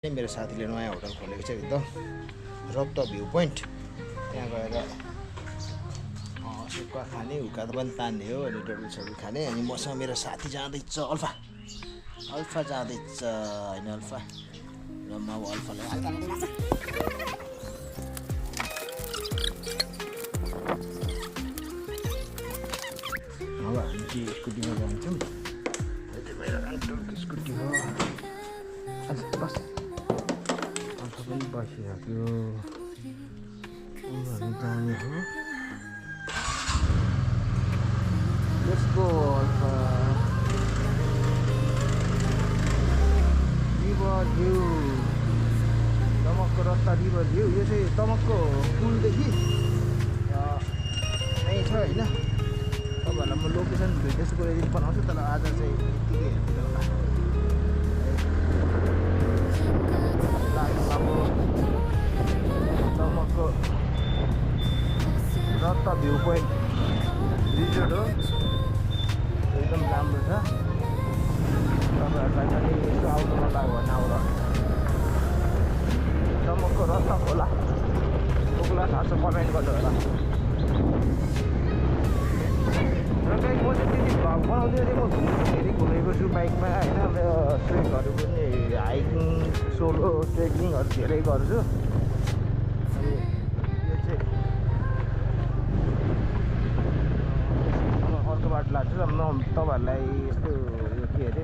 मेरो साथीले नयाँ होटल खोलेको छ एकदम रत्ता भ्यू पोइन्ट। त्यहाँ गएर सुक्खा खाने, हुक्का पनि तान्ने हो अनि डडुलसडुल खाने। अनि मसँग मेरो साथी जाँदैछ अल्फा जाँदैछ होइन अल्फा र म अब अल्फालाई अब हामी चाहिँ स्कुटीमा जान्छौँ। मेरो आन्टोको स्कुटी हो। बस अल्फा पनि बसिसक्यो। हामी जाने हो। Let's go alpha. River view, तमकको रत्ता रिभर भ्यू। यो चाहिँ तमकको पुलदेखि यहीँ छ होइन। तपाईँहरूलाई म लोकेसन भिडियोको एडिट बनाउँछु, तर आज चाहिँ यतिकै हेर्नु होला। अब तमकको रत्ता भ्यू पोइन्ट रिजोर्ट हो, एकदम राम्रो छ। तपाईँहरूलाई पनि यसो आउनु मन लाग्यो भने आउँदा तमकको रत्ता खोला कोकुला थाहा छ कमेन्ट गर्नु होला। र कहीँ म चाहिँ त्यति भ्लग बनाउँदै म धेरै घुमेको छु बाइकमा होइन। ट्रेकहरू पनि हाइकिङ, सोलो ट्रेकिङहरू धेरै गर्छु। अनि यो चाहिँ अर्को बाटो लाग्छ र म तपाईँहरूलाई यस्तो यो के अरे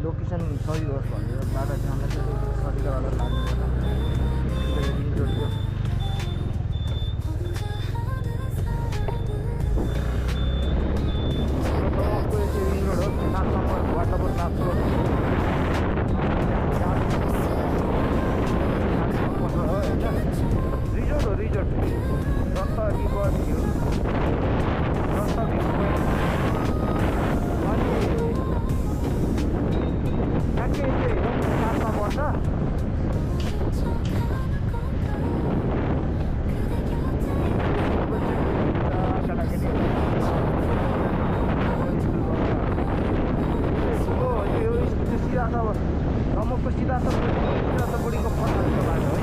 लोकेसन सही होस् भनेर बाटो जाँदा चाहिँ सजिलो बाटो लाग्नु पर्छ। रिङ रोडको रिङ रोड हो, 7 नम्बर वार्ड नम्बर 7 रोड हो होइन। रिजोर्ट रत्ता रिभर भ्यू, रत्ता भ्यू पोइन्ट। अनि ठ्याक्कै चाहिँ 7मा पर्छ। केटाकेटी सिधा छ तमकको सिधा त बुढीको पछाडिको बाटो है।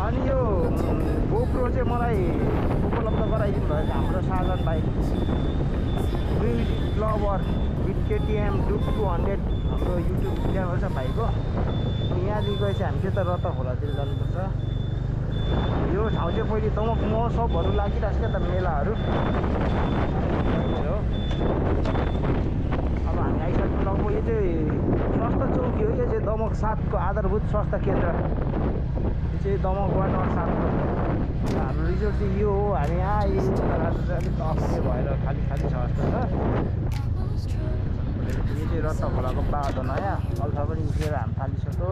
अनि यो गोप्रो चाहिँ मलाई उपलब्ध गराइदिनु भएको हाम्रो साजन भाइ म्युजिक लभर विथ केटिएम डुक 200 हाम्रो युट्युब च्यानल छ भाइको। यहाँदेखि गएपछि हामी चाहिँ त रत्ता खोलातिर जानुपर्छ। यो ठाउँ चाहिँ पहिले तमक महोत्सवहरू लागिरहेको क्या त, मेलाहरू हो। अब हामी आइसक्नु लगभग यो चाहिँ स्वास्थ्य चौकी हो। यो चाहिँ दमक 7को आधारभूत स्वास्थ्य केन्द्र। यो चाहिँ दमक वार्ड नम्बर 7 हो। हाम्रो रिजोर्ट चाहिँ यो हो। हामी आयौँ तर अलिक अप्ठ्यारो भएर खाली छ जस्तो छ। यो चाहिँ रत्ता खोलाको बाटो नयाँ। अल्फा पनि उठेर हामी थालिसक्यो।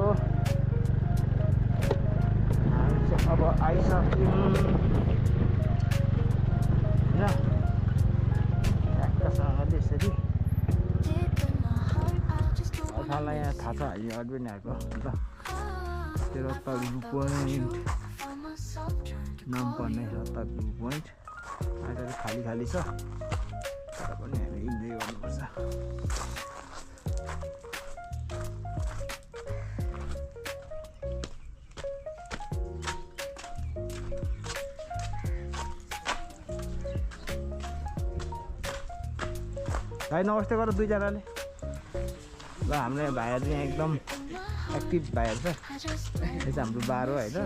हामी चाहिँ अब आइसक्यौँ होइन। ट्याक्कसँगले यसरी अल्फालाई यहाँ थाहा छ हामी अरू पनि आएको अन्त त्यो रत्ता भ्यू पोइन्ट नाम पर्ने रत्ता भ्यू पोइन्ट। अहिले चाहिँ खाली छ तर पनि हामी इन्जोय गर्नुपर्छ। भाइ नमस्ते गर दुईजनाले। ल हाम्रो भाइहरू यहाँ एकदम एक्टिभ भाइहरू छ। यो चाहिँ हाम्रो बार हो होइन।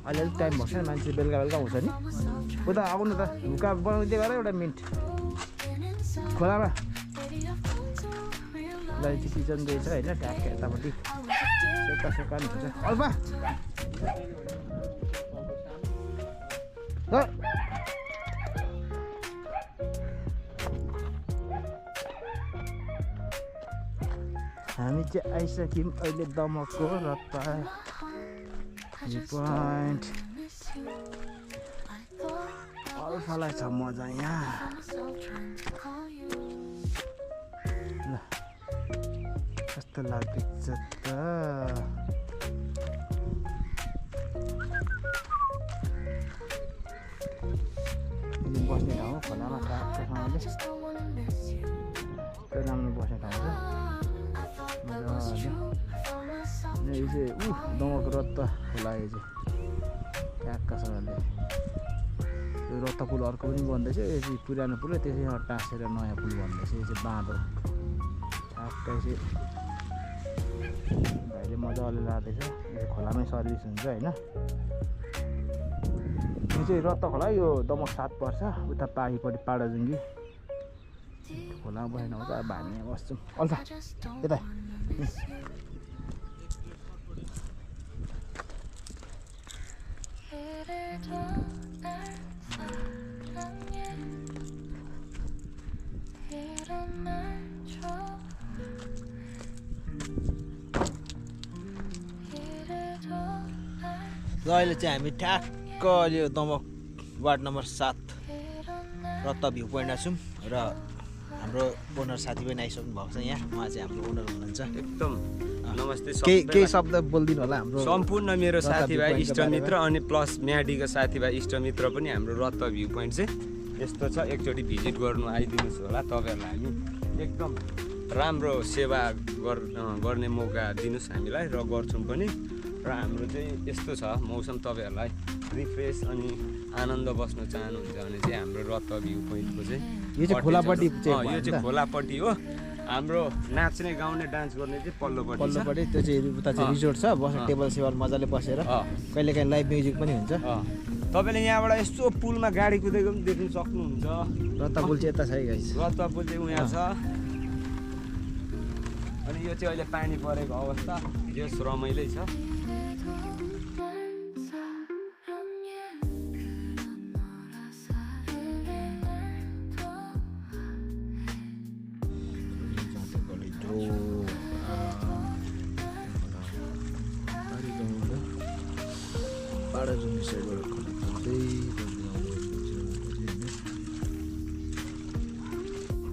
अहिले अलिक टाइम भएको छैन, मान्छे बेलुका आउँछ नि। उता आउनु त हुक्का बनाउँदै गर एउटा मिन्ट खोलामा। ल चाहिँ किचन दिएछ होइन, ट्याक्क यतापट्टि सेक्का नि हुन्छ। अल्फा हामी चाहिँ आइसक्यौँ अहिले दमकको रत्ता भ्यू पोइन्ट। अल्फालाई छ मजा यहाँ। कस्तो लाग्दैछ त बस्ने ठाउँ खोलामा ट्याक्कसँगले त्यो राम्रो बस्ने ठाउँ छ मजाले यो चाहिँ दमक रत्त खोला यो चाहिँ ट्याक्कसँगले यो रत्त पुल अर्को पनि बन्दैछ यो चाहिँ पुरानो पुल त्यसै टाँसेर नयाँ पुल बन्दैछ यो चाहिँ बाँधो ठ्याक्कै चाहिँ भाइले मजाले लाँदैछ यो चाहिँ खोलामै सर्भिस हुन्छ होइन यो चाहिँ रत्त खोला यो दमक 7 पर्छ उता पारिपट्टि पाडाजुङ्गी खोलामा बस्ने ठाउँ चाहिँ अब हामी यहाँ बस्छौँ अल्छा यता र अहिले चाहिँ हामी ठ्याक्क यो दमक वार्ड नम्बर 7 रत्त भ्यू पोइन्टमा छौँ र हाम्रो ओनर साथी पनि आइसक्नु भएको छ यहाँ उहाँ चाहिँ हाम्रो ओनर हुनुहुन्छ एकदम नमस्ते केही शब्द बोलिदिनु होला हाम्रो सम्पूर्ण मेरो साथीभाइ इष्टमित्र अनि प्लस म्याडीको साथीभाइ इष्टमित्र पनि हाम्रो रत्त भ्यू पोइन्ट चाहिँ यस्तो छ एकचोटि भिजिट गर्नु आइदिनुहोस् होला तपाईँहरूलाई हामी एकदम राम्रो सेवा गर्ने मौका दिनुहोस् हामीलाई र गर्छौँ पनि र हाम्रो चाहिँ यस्तो छ मौसम तपाईँहरूलाई रिफ्रेस अनि आनन्द बस्न चाहनुहुन्छ भने चाहिँ हाम्रो रत्त भ्यू पोइन्टको चाहिँ यो चाहिँ खोलापट्टि यो चाहिँ खोलापट्टि हो हाम्रो नाच्ने गाउने डान्स गर्ने चाहिँ पल्लोपट्टि त्यो चाहिँ उता चाहिँ रिजोर्ट छ बस्ने टेबल सेबल मजाले बसेर कहिलेकाहीँ लाइभ म्युजिक पनि हुन्छ तपाईँले यहाँबाट यस्तो पुलमा गाडी कुदेको पनि देख्नु सक्नुहुन्छ रत्त पुल चाहिँ यता छ है गाइस रत्त पुल चाहिँ उहाँ छ अनि यो चाहिँ अहिले पानी परेको अवस्था यस रमाइलै छ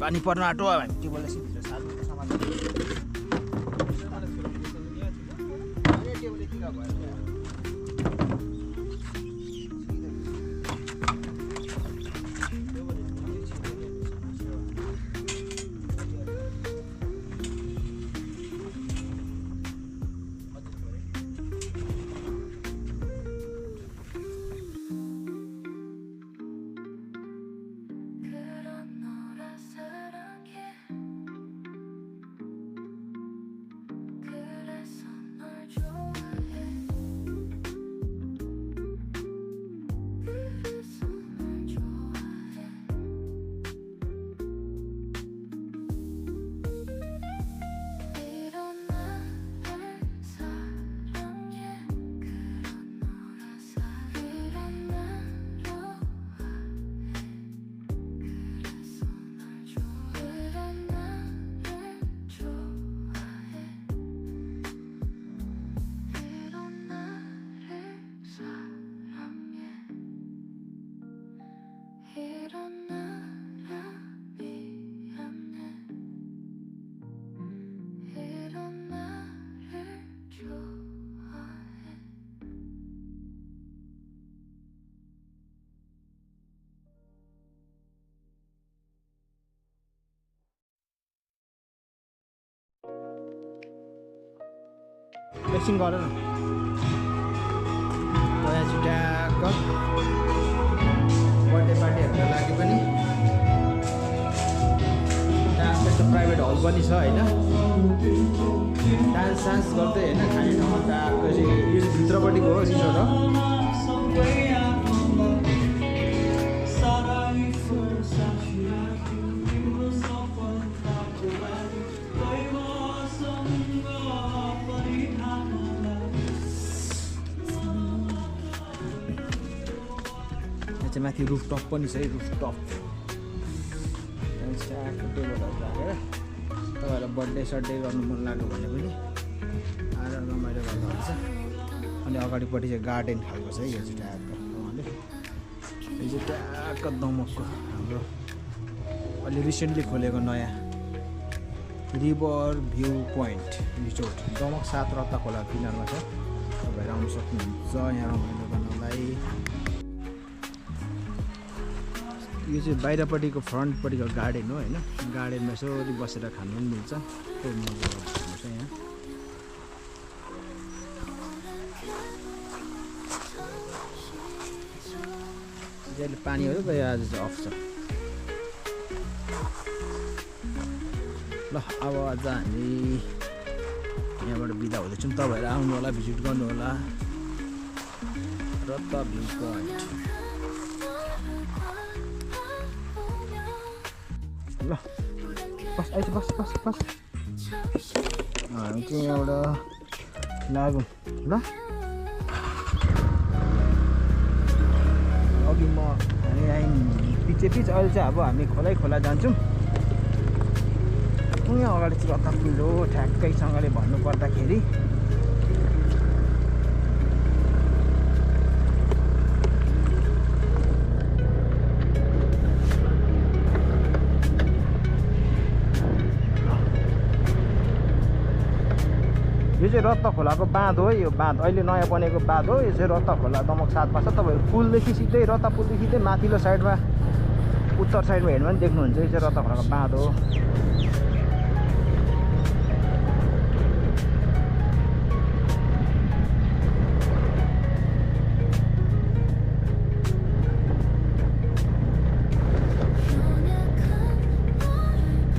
पानी पर्न आँटो हामी टेबलले सिधै सार्नु सामान एकछिन गर न यहाँ चाहिँ ट्याक्क बर्थडे पार्टीहरूको लागि पनि ट्याक्क यस्तो प्राइभेट हल पनि छ होइन डान्स सान्स गर्दै होइन खाने ठाउँमा ट्याक्क चाहिँ यो भित्रपट्टिको हो रिजोर्ट हो माथि रुफटप पनि छ है रुफटप टेबलहरू राखेर तपाईँहरूलाई बर्थडे सर्डे गर्नु मन लाग्यो भने पनि आएर रमाइलो गर्नुहुन्छ अनि अगाडिपट्टि चाहिँ गार्डन खालको छ है यो चाहिँ ट्याक्क उहाँले यो चाहिँ ट्याक्क दमकको हाम्रो अहिले रिसेन्टली खोलेको नयाँ river view point resort Damak 7 रत्ता खोला किनारमा छ। तपाईँहरू आउनु सक्नुहुन्छ यहाँ रमाइलो गर्नलाई। यो चाहिँ बाहिरपट्टिको फ्रन्टपट्टिको गार्डन हो होइन। गार्डनमा यसो बसेर खानु पनि मिल्छ। त्यो मजा गर्नुहुन्छ यहाँ। अहिले पानी हो त आज चाहिँ अफ छ। ल अब आज हामी यहाँबाट बिदा हुँदैछौँ। तपाईँहरू आउनु होला, भिजिट गर्नु होला रत्ता भ्यू पोइन्ट। ल बस आइज बस बस बस हामी चाहिँ यहाँबाट लागौँ ल। अघि हामी आयौँ पछि अहिले चाहिँ अब हामी खोला जान्छौँ। यहाँ अगाडि चाहिँ रत्ता पुल हो ठ्याक्कैसँगले भन्नुपर्दाखेरि। यो चाहिँ रत्ता खोलाको बाँध हो। यो बाँध अहिले नयाँ बनेको बाँध हो। यो चाहिँ रत्ता खोला दमक 7 मा छ। तपाईँहरू पुलदेखि सिधै रत्ता पुलदेखि सिधै माथिल्लो साइडमा उत्तर साइडमा हेर्नु भने देख्नुहुन्छ। यो चाहिँ रत्ता खोलाको बाँध हो।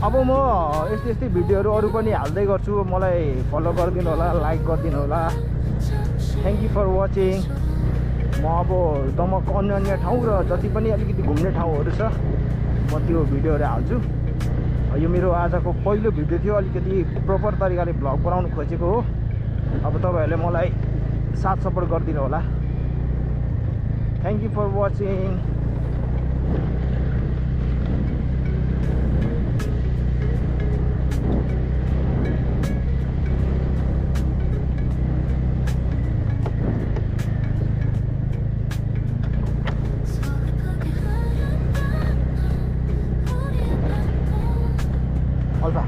अब म यस्तै भिडियोहरू अरू पनि हाल्दै गर्छु। मलाई फलो गरिदिनु होला, लाइक गरिदिनु होला। Thank you for watching. म अब दमकको अन्य ठाउँ र जति पनि अलिकति घुम्ने ठाउँहरू छ म त्यो भिडियोहरू हाल्छु। यो मेरो आजको पहिलो भिडियो थियो। अलिकति प्रोपर तरिकाले भ्लग बनाउनु खोजेको हो। अब तपाईँहरूले मलाई साथ सपोर्ट गरिदिनु होला। Thank you for watching. Olha lá.